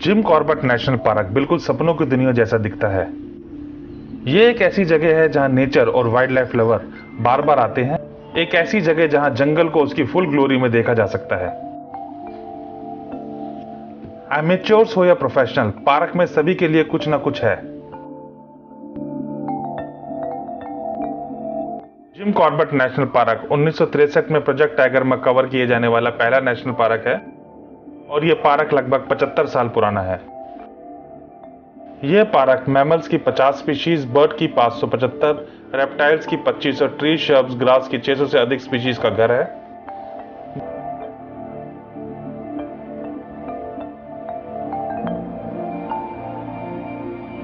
Jim Corbett national park बिल्कुल सपनों की दुनिया जैसा दिखता है। ये एक ऐसी जगह है जहां नेचर और वाइल्ड लाइफ लवर बार बार आते हैं। एक ऐसी जगह जहां जंगल को उसकी फुल ग्लोरी में देखा जा सकता है। एमेच्योर्स हो या प्रोफेशनल, पार्क में सभी के लिए कुछ ना कुछ है। जिम कॉर्बेट नेशनल पार्क 1963 में प्रोजेक्ट टाइगर में कवर किए जाने वाला पहला नेशनल पार्क है और यह पार्क लगभग 75 साल पुराना है। यह पार्क मैमल्स की 50 स्पीशीज, बर्ड की 575, रेप्टाइल्स की 25 और ट्री, शर्ब्स, ग्रास की 600 से अधिक स्पीशीज का घर है।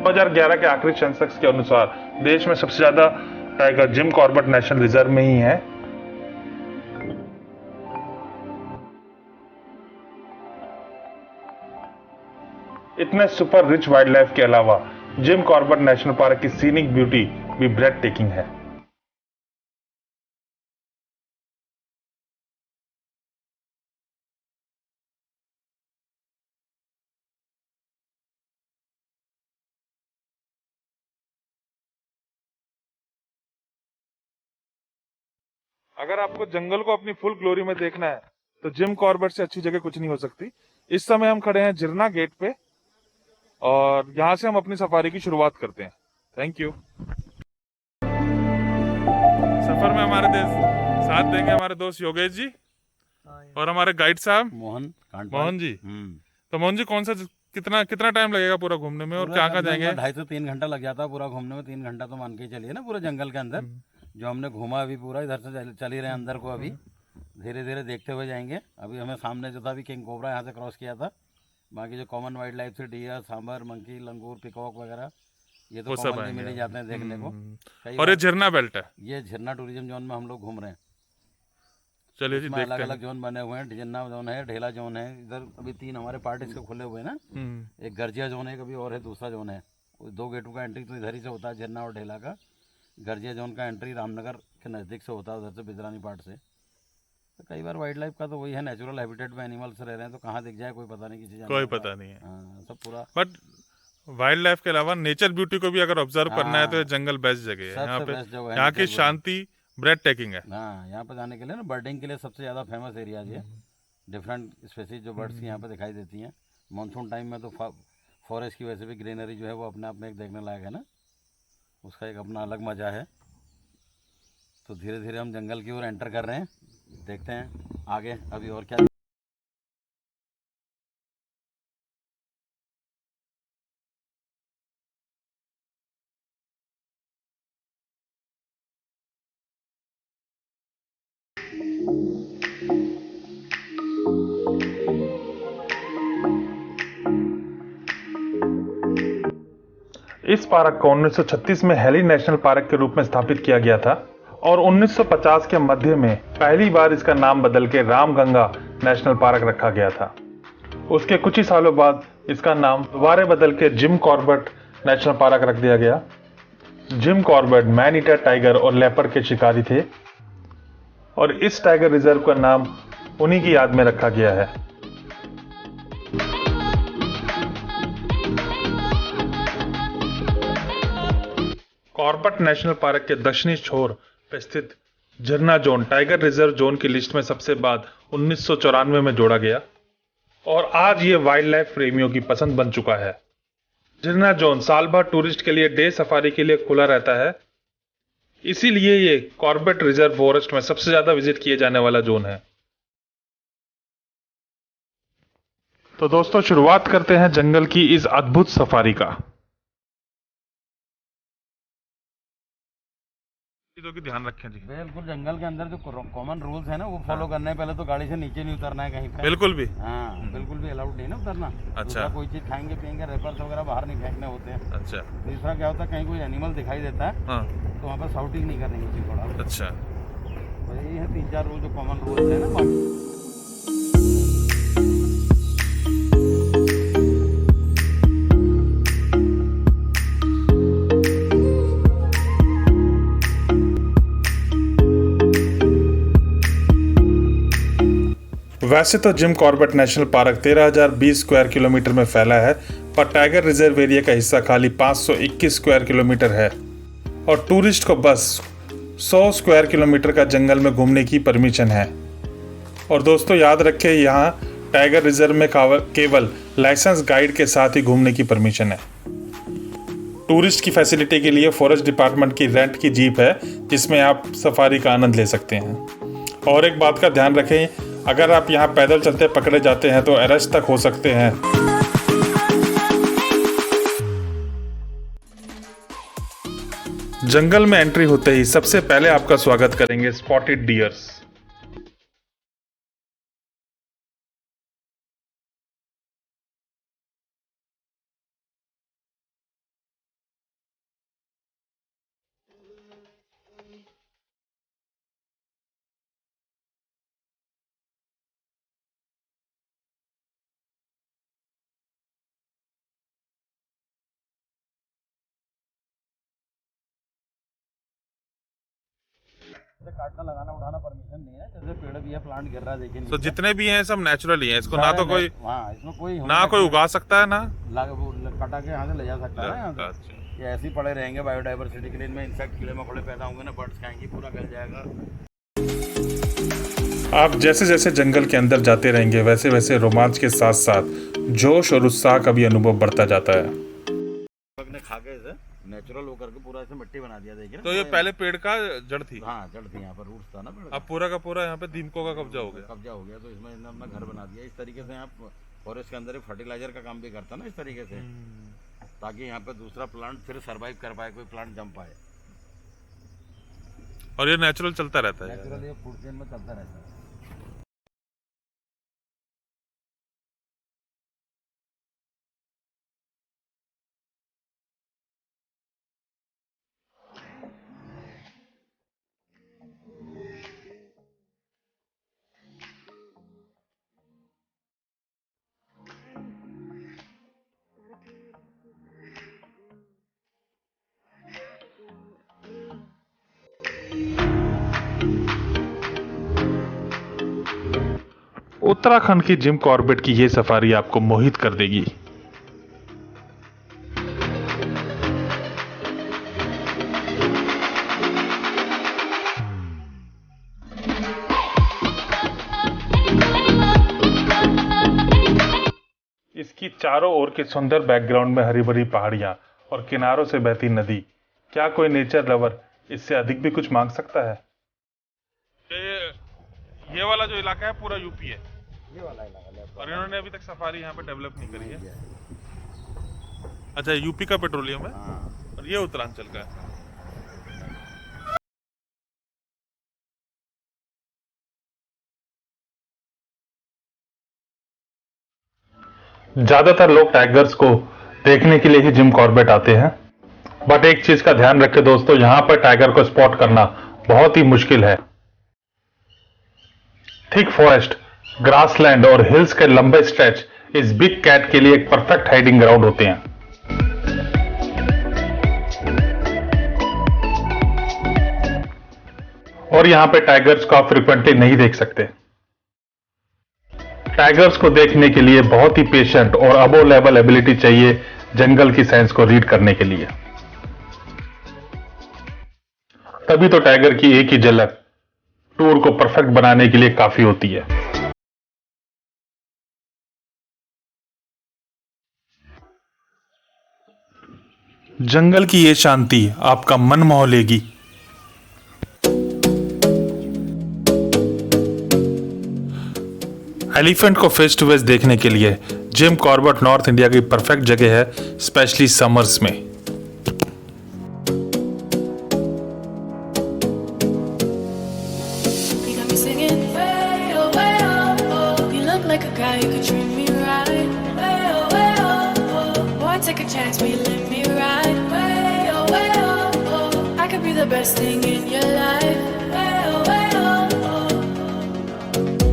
दो 2011 के आखिरी सेंसस के अनुसार देश में सबसे ज्यादा tiger Jim Corbett national reserve में ही है। इतने सुपर रिच वाइल्ड लाइफ के अलावा जिम कॉर्बेट नेशनल पार्क की सीनिक ब्यूटी भी ब्रेथ टेकिंग है। अगर आपको जंगल को अपनी फुल ग्लोरी में देखना है तो जिम कॉर्बेट से अच्छी जगह कुछ नहीं हो सकती। इस समय हम खड़े हैं जिरना गेट पे और यहां से हम अपनी सफारी की शुरुआत करते हैं। Thank you. सफर में हमारे साथ देंगे हमारे दोस्त योगेश जी और हमारे गाइड साहब मोहन जी। तो मोहन जी, कौन सा कितना टाइम लगेगा पूरा घूमने में और क्या जाएंगे? 2.5 से 3 घंटा लग जाता है पूरा घूमने में। 3 घंटा तो मान के चलिए ना, पूरे जंगल के अंदर जो हमने घूमा अभी पूरा। इधर से चल ही रहे अंदर को, अभी धीरे धीरे देखते हुए जाएंगे। अभी हमें सामने जो था अभी किंग कोबरा यहाँ से क्रॉस किया था। बाकी जो कॉमन वाइल्ड लाइफ थी, डियर, सांबर, मंकी, लंगूर, पिकॉक वगैरह, ये तो कॉमनली मिल ही जाते हैं देखने को। और ये झरना बेल्ट है, ये झरना टूरिज्म जोन में हम लोग घूम रहे हैं। चलिए जी, अलग अलग जोन बने हुए हैं। झरना जोन है, ढेला जोन है। इधर अभी 3 हमारे पार्ट इसके खुले हुए हैं ना। एक गर्जिया जोन है, कभी और है दूसरा जोन है। 2 गेटों का एंट्री तो इधर ही से होता है, झरना और ढेला का। गर्जिया जोन का एंट्री रामनगर के नज़दीक से होता है, उधर से बिजरानी पार्ट से। तो कई बार वाइल्ड लाइफ का तो वही है, नेचुरल हैबिटेट में एनिमल्स रह रहे हैं तो कहाँ दिख जाए कोई पता नहीं, किसी कोई पता नहीं है। सब पूरा। बट वाइल्ड लाइफ के अलावा नेचर ब्यूटी को भी अगर ऑब्जर्व करना है तो ये जंगल बेस्ट जगह है। यहाँ पे यहाँ की शांति ब्रेथ टेकिंग है। हाँ, यहाँ पे जाने के लिए ना बर्डिंग के लिए सबसे ज़्यादा फेमस एरिया है। डिफरेंट स्पेसीज जो बर्ड्स यहाँ पे दिखाई देती हैं। मानसून टाइम में तो फॉरेस्ट की वैसे भी ग्रीनरी जो है वो अपने आप में एक देखने लायक है ना, उसका एक अपना अलग मज़ा है। तो धीरे धीरे हम जंगल की ओर एंटर कर रहे हैं, देखते हैं आगे अभी और क्या। इस पार्क को 1936 में हेली नेशनल पार्क के रूप में स्थापित किया गया था और 1950 के मध्य में पहली बार इसका नाम बदल के रामगंगा नेशनल पार्क रखा गया था। उसके कुछ ही सालों बाद इसका नाम दोबारा बदल के जिम कॉर्बेट नेशनल पार्क रख दिया गया। Jim Corbett man eater tiger और लेपर्ड के शिकारी थे और इस टाइगर रिजर्व का नाम उन्हीं की याद में रखा गया है। कॉर्बेट नेशनल पार्क के दक्षिणी छोर पर स्थित झरना जोन टाइगर रिजर्व जोन की लिस्ट में सबसे बाद 1994 में जोड़ा गया और आज ये वाइल्ड लाइफ प्रेमियों की पसंद बन चुका है। झरना जोन साल भर टूरिस्ट के लिए डे सफारी के लिए खुला रहता है, इसीलिए ये कॉर्बेट रिजर्व फॉरेस्ट में सबसे ज्यादा विजिट किए जाने वाला जोन है। तो दोस्तों, शुरुआत करते हैं जंगल की इस अद्भुत सफारी का। चीजों की ध्यान रखें जी। बिल्कुल, जंगल के अंदर जो कॉमन रूल्स है ना वो फॉलो करने पहले तो गाड़ी से नीचे नहीं उतरना है कहीं पे। बिल्कुल भी। हाँ, बिल्कुल भी अलाउड नहीं ना उतरना। अच्छा। कोई चीज खाएंगे पियेंगे, रेपर्स वगैरह बाहर नहीं फेंकने होते हैं। अच्छा। दूसरा क्या होता है, कहीं कोई एनिमल दिखाई देता है तो वहाँ पर शाउटिंग नहीं करनी होती थोड़ा। अच्छा। तो यही है 3-4 रूल जो कॉमन रूल्स है ना। वैसे तो Jim Corbett national park 13,020 square kilometre में फैला है, पर टाइगर रिजर्व एरिया का हिस्सा खाली 521 स्क्वायर किलोमीटर है और टूरिस्ट को बस 100 स्क्वायर किलोमीटर का जंगल में घूमने की परमिशन है। और दोस्तों याद रखें, यहाँ टाइगर रिजर्व में केवल लाइसेंस गाइड के साथ ही घूमने की परमिशन है। टूरिस्ट की फैसिलिटी के लिए फॉरेस्ट डिपार्टमेंट की रेंट की जीप है, जिसमें आप सफारी का आनंद ले सकते हैं। और एक बात का ध्यान रखें, अगर आप यहाँ पैदल चलते पकड़े जाते हैं तो अरेस्ट तक हो सकते हैं। जंगल में एंट्री होते ही सबसे पहले आपका स्वागत करेंगे स्पॉटेड डियर्स। काटना लगाना उड़ाना परमिशन नहीं है। जैसे पेड़ भी है, प्लांट गिर रहा है, देखिए। तो जितने भी हैं सब नेचुरल ही हैं, इसको ना तो कोई इसमें कोई ना कोई उगा सकता है ना कटा के यहाँ से ले जा सकता है यहाँ से। अच्छा। ये ऐसे ही पड़े रहेंगे बायोडाइवर्सिटी के लिए। इनमें इंसेक्ट कीड़े मकोड़े पैदा होंगे ना, बर्ड्स खाएंगे, पूरा गल जाएगा। आप जैसे जैसे जंगल के अंदर जाते रहेंगे वैसे वैसे रोमांच के साथ साथ जोश और उत्साह का भी अनुभव बढ़ता जाता है। खा के इसे नेचुरल होकर के पूरा ऐसे मिट्टी बना दिया, देखिए। तो ये पहले पेड़ का जड़ थी? हाँ, जड़ थी, यहाँ पर रूट्स था ना पेड़। अब पूरा का पूरा यहाँ पे दीमकों का कब्जा हो गया। तो इसमें इन्होंने अपना घर बना दिया। इस तरीके से यहाँ फॉरेस्ट के अंदर एक फर्टिलाइजर का काम भी करता है ना, इस तरीके से, ताकि यहाँ पे दूसरा प्लांट फिर सरवाइव कर पाए, कोई प्लांट जम पाए। और ये नेचुरल चलता रहता है, नेचुरल ये फूड चेन में चलता रहता है। उत्तराखंड की जिम कॉर्बेट की ये सफारी आपको मोहित कर देगी। इसकी चारों ओर के सुंदर बैकग्राउंड में हरी भरी पहाड़ियां और किनारों से बहती नदी, क्या कोई नेचर लवर इससे अधिक भी कुछ मांग सकता है? ये वाला जो इलाका है पूरा यूपी है, ये वाला इलाका, और इन्होंने अभी तक सफारी यहाँ पे डेवलप नहीं करी है। अच्छा, यूपी का पेट्रोलियम है और ये उत्तरांचल का है। ज्यादातर लोग टाइगर्स को देखने के लिए ही जिम कॉर्बेट आते हैं, बट एक चीज का ध्यान रखें दोस्तों, यहाँ पर टाइगर को स्पॉट करना बहुत ही मुश्किल है। थिक फॉरेस्ट, ग्रासलैंड और हिल्स के लंबे स्ट्रेच इस बिग कैट के लिए एक परफेक्ट हाइडिंग ग्राउंड होते हैं। और यहां पे टाइगर्स को आप फ्रिक्वेंटली नहीं देख सकते। टाइगर्स को देखने के लिए बहुत ही पेशेंट और अबोव लेवल एबिलिटी चाहिए जंगल की साइंस को रीड करने के लिए। तभी तो टाइगर की एक ही झलक टूर को परफेक्ट बनाने के लिए काफी होती है। जंगल की ये शांति आपका मन मोह लेगी। एलिफेंट को फेस टू फेस देखने के लिए जिम कॉर्बेट नॉर्थ इंडिया की परफेक्ट जगह है, स्पेशली समर्स में। Best thing in your life. Way oh, way oh, oh.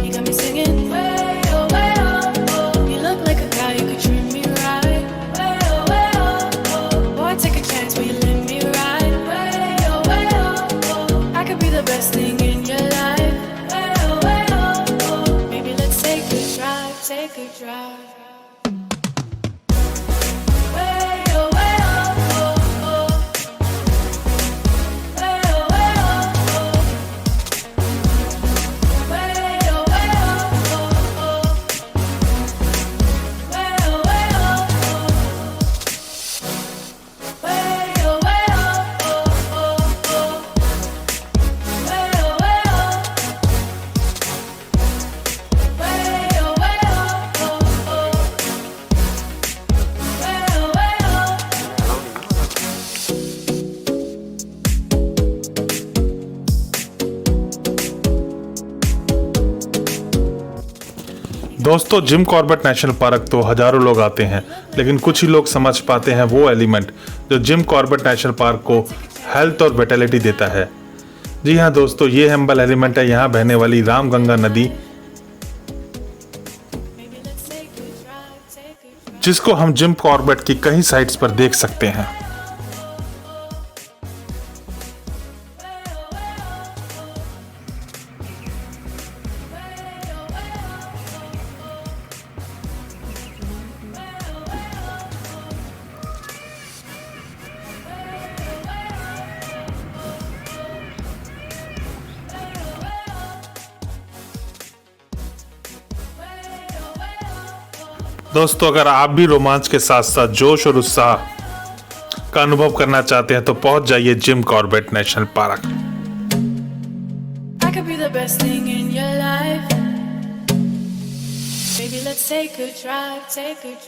You got me singing. Way oh, way oh, oh. You look like a guy who could treat me right. Way oh, way oh, oh. Boy, take a chance, will you let me ride? Way oh, way oh, oh. I could be the best thing in your life. Way oh, way oh, oh. Maybe let's say take a drive. Way oh, oh, oh. Way oh, oh. Way oh, oh, oh. Way oh, oh. Way oh, दोस्तों, Jim Corbett national park तो हजारों लोग आते हैं, लेकिन कुछ ही लोग समझ पाते हैं वो एलिमेंट जो जिम कॉर्बेट नेशनल पार्क को हेल्थ और विटेलिटी देता है। जी हाँ दोस्तों, ये हम्बल एलिमेंट है यहाँ बहने वाली रामगंगा नदी, जिसको हम जिम कॉर्बेट की कई साइट्स पर देख सकते हैं। दोस्तों, अगर आप भी रोमांच के साथ साथ जोश और उत्साह का अनुभव करना चाहते हैं तो पहुंच जाइए Jim Corbett national park. I could be the best thing in your life. Baby, let's take a drive, take a drive.